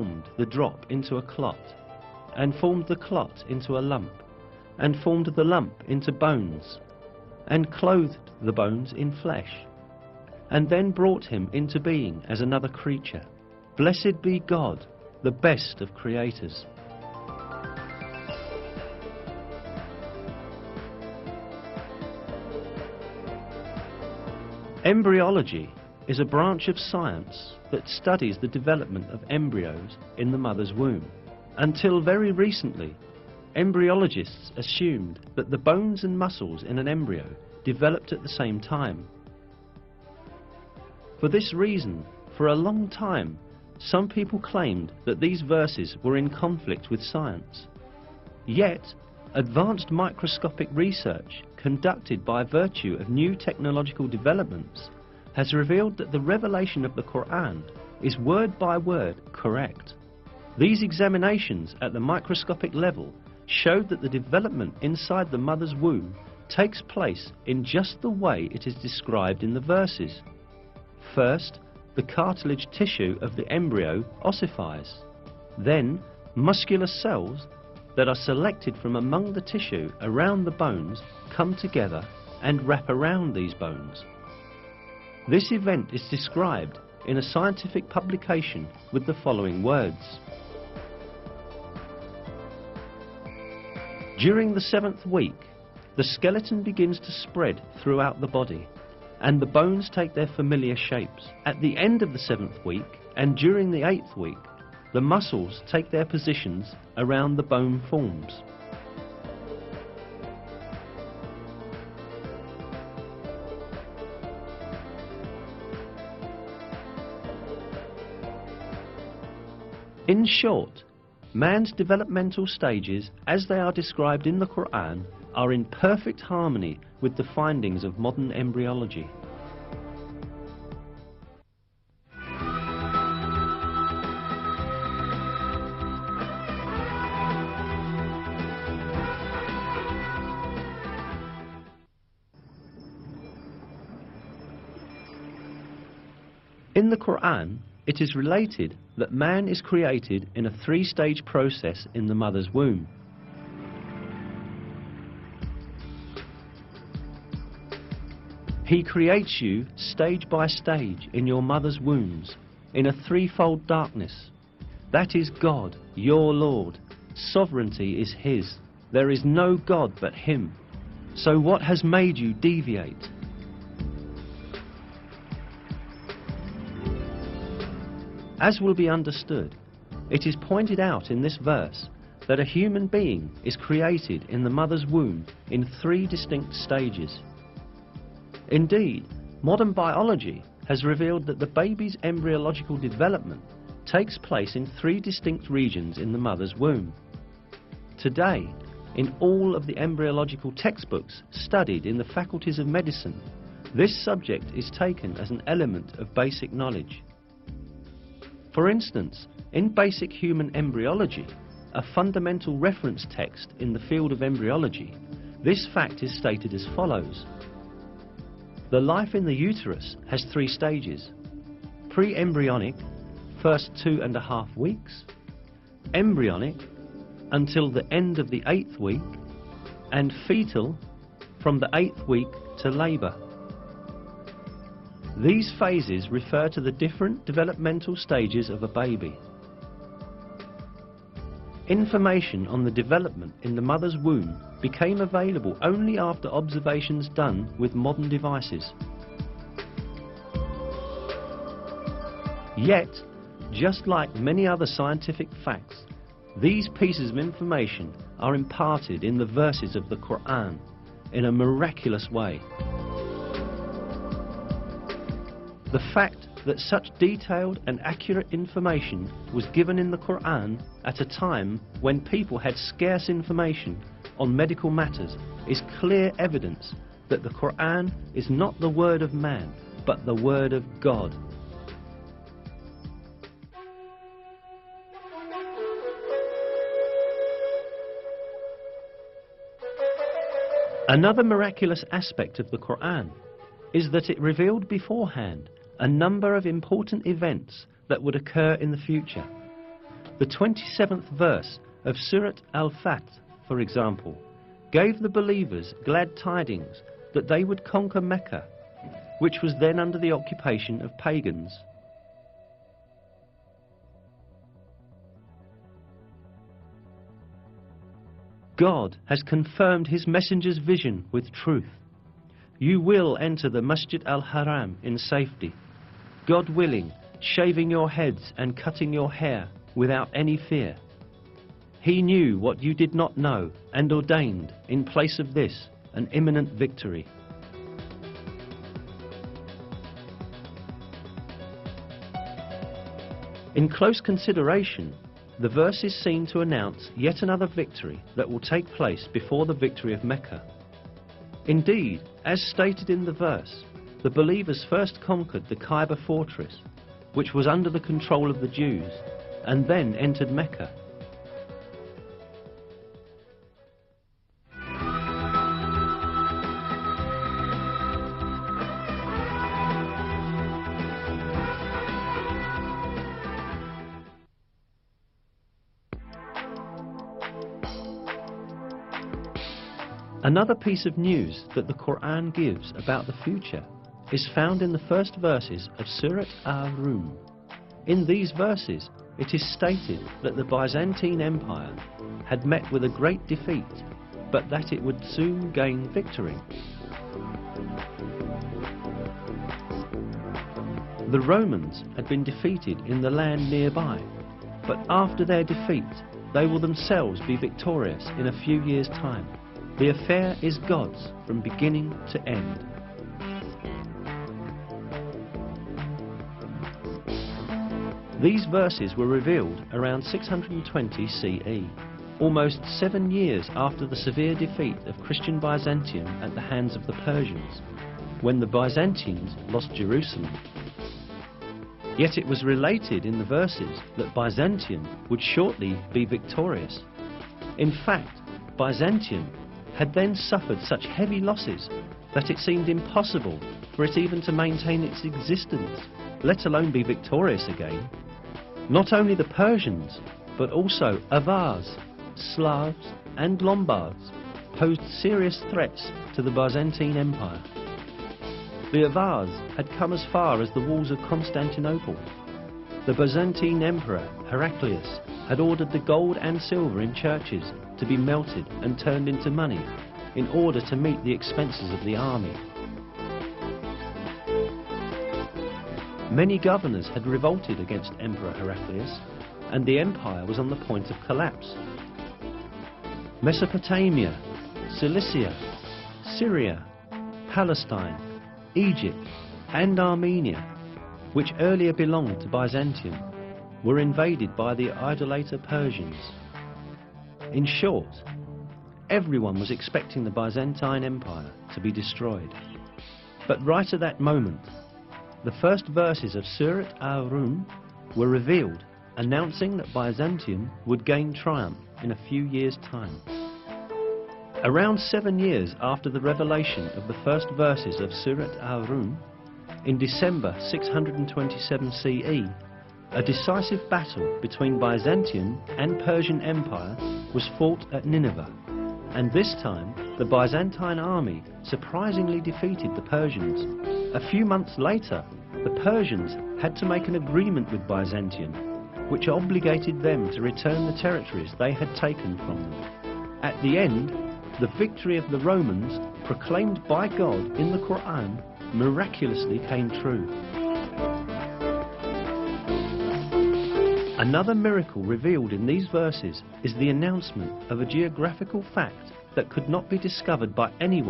formed the drop into a clot, and formed the clot into a lump, and formed the lump into bones, and clothed the bones in flesh, and then brought him into being as another creature. Blessed be God, the best of creators. Embryology is a branch of science that studies the development of embryos in the mother's womb. Until very recently, embryologists assumed that the bones and muscles in an embryo developed at the same time. For this reason, for a long time, some people claimed that these verses were in conflict with science. Yet, advanced microscopic research conducted by virtue of new technological developments has revealed that the revelation of the Qur'an is word by word correct. These examinations at the microscopic level showed that the development inside the mother's womb takes place in just the way it is described in the verses. First, the cartilage tissue of the embryo ossifies. Then, muscular cells that are selected from among the tissue around the bones come together and wrap around these bones. This event is described in a scientific publication with the following words. During the 7th week, the skeleton begins to spread throughout the body, and the bones take their familiar shapes. At the end of the 7th week, and during the 8th week, the muscles take their positions around the bone forms. In short, man's developmental stages, as they are described in the Qur'an, are in perfect harmony with the findings of modern embryology. In the Qur'an, it is related that man is created in a 3-stage process in the mother's womb. He creates you stage by stage in your mother's wombs in a 3-fold darkness. That is God, your Lord. Sovereignty is His. There is no God but Him. So what has made you deviate? As will be understood, it is pointed out in this verse that a human being is created in the mother's womb in 3 distinct stages. Indeed, modern biology has revealed that the baby's embryological development takes place in 3 distinct regions in the mother's womb. Today, in all of the embryological textbooks studied in the faculties of medicine, this subject is taken as an element of basic knowledge. For instance, in Basic Human Embryology, a fundamental reference text in the field of embryology, this fact is stated as follows. The life in the uterus has 3 stages: pre-embryonic, first 2.5 weeks, embryonic, until the end of the 8th week, and fetal, from the 8th week to labour. These phases refer to the different developmental stages of a baby. Information on the development in the mother's womb became available only after observations done with modern devices. Yet, just like many other scientific facts, these pieces of information are imparted in the verses of the Qur'an in a miraculous way. The fact that such detailed and accurate information was given in the Qur'an at a time when people had scarce information on medical matters is clear evidence that the Qur'an is not the word of man, but the word of God. Another miraculous aspect of the Qur'an is that it revealed beforehand a number of important events that would occur in the future. The 27th verse of Surat Al-Fath, for example, gave the believers glad tidings that they would conquer Mecca, which was then under the occupation of pagans. God has confirmed his messenger's vision with truth. You will enter the Masjid al-Haram in safety, God willing, shaving your heads and cutting your hair without any fear. He knew what you did not know and ordained, in place of this, an imminent victory. In close consideration, the verses seem to announce yet another victory that will take place before the victory of Mecca. Indeed, as stated in the verse, the believers first conquered the Kaaba fortress, which was under the control of the Jews, and then entered Mecca. Another piece of news that the Quran gives about the future is found in the first verses of Surat Al-Rum. In these verses, it is stated that the Byzantine Empire had met with a great defeat, but that it would soon gain victory. The Romans had been defeated in the land nearby, but after their defeat, they will themselves be victorious in a few years' time. The affair is God's from beginning to end. These verses were revealed around 620 CE, almost 7 years after the severe defeat of Christian Byzantium at the hands of the Persians, when the Byzantines lost Jerusalem. Yet it was related in the verses that Byzantium would shortly be victorious. In fact, Byzantium had then suffered such heavy losses that it seemed impossible for it even to maintain its existence, let alone be victorious again. Not only the Persians, but also Avars, Slavs and Lombards posed serious threats to the Byzantine Empire. The Avars had come as far as the walls of Constantinople. The Byzantine Emperor Heraclius had ordered the gold and silver in churches to be melted and turned into money in order to meet the expenses of the army. Many governors had revolted against Emperor Heraclius, and the empire was on the point of collapse. Mesopotamia, Cilicia, Syria, Palestine, Egypt and Armenia, which earlier belonged to Byzantium, were invaded by the idolater Persians. In short, everyone was expecting the Byzantine Empire to be destroyed. But right at that moment, the first verses of Surat Al-Rum were revealed, announcing that Byzantium would gain triumph in a few years' time. Around 7 years after the revelation of the first verses of Surat Al-Rum, in December 627 CE, a decisive battle between Byzantium and Persian Empire was fought at Nineveh, and this time the Byzantine army surprisingly defeated the Persians. A few months later, the Persians had to make an agreement with Byzantium, which obligated them to return the territories they had taken from them. At the end, the victory of the Romans, proclaimed by God in the Quran, miraculously came true. Another miracle revealed in these verses is the announcement of a geographical fact that could not be discovered by anyone